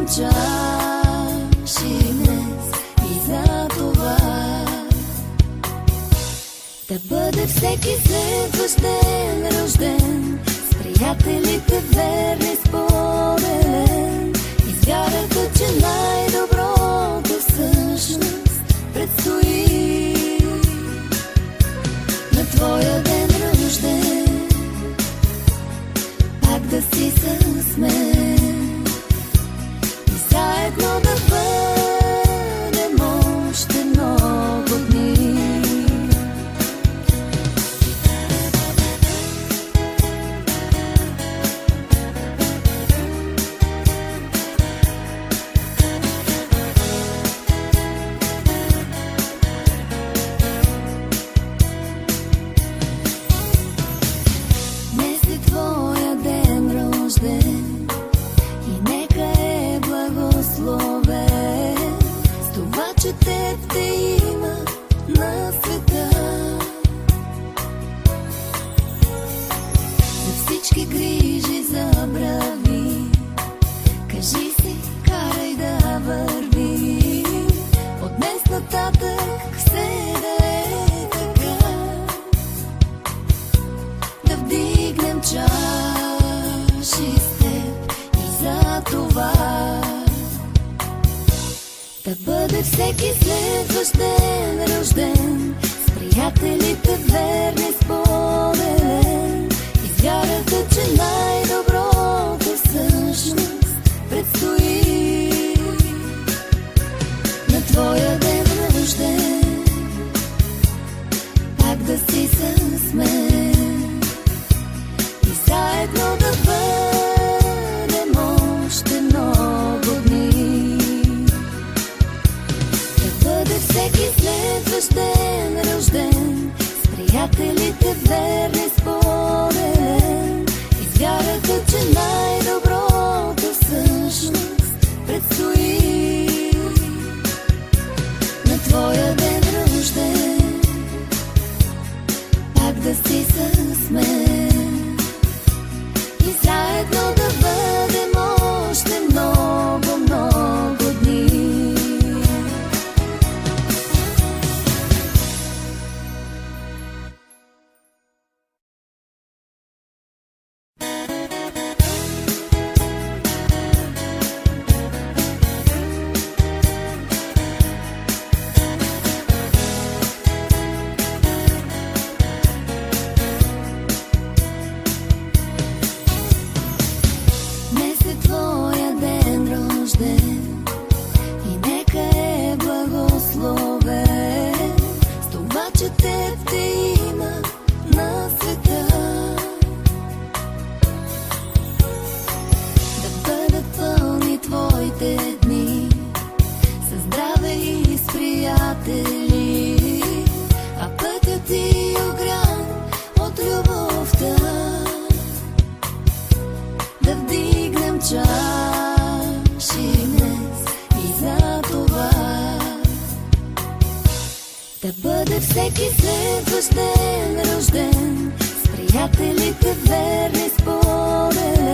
чаши днес и за това да бъде всеки следващ ден рожден с приятелите верни споделен и с вярата, че най-доброто всъщност предстои. На твоя ден рожден пак да си с мен и заедно да бъдем още много дни. Да бъде всеки следващ ден рожден с приятелите верни споделен и с вярата, че най-доброто всъщност предстои. На твоя ден рожден пак да си с мен и заедно да бъдем още много дни. Всеки следващ ден рожден с приятелите верни споделен и с вярата, че най-доброто всъщност предстои. На твоя ден рожден пак да си с мен и заедно да бъдем още много, много дни. Да бъде всеки следващ ден рожден с приятелите верни споделен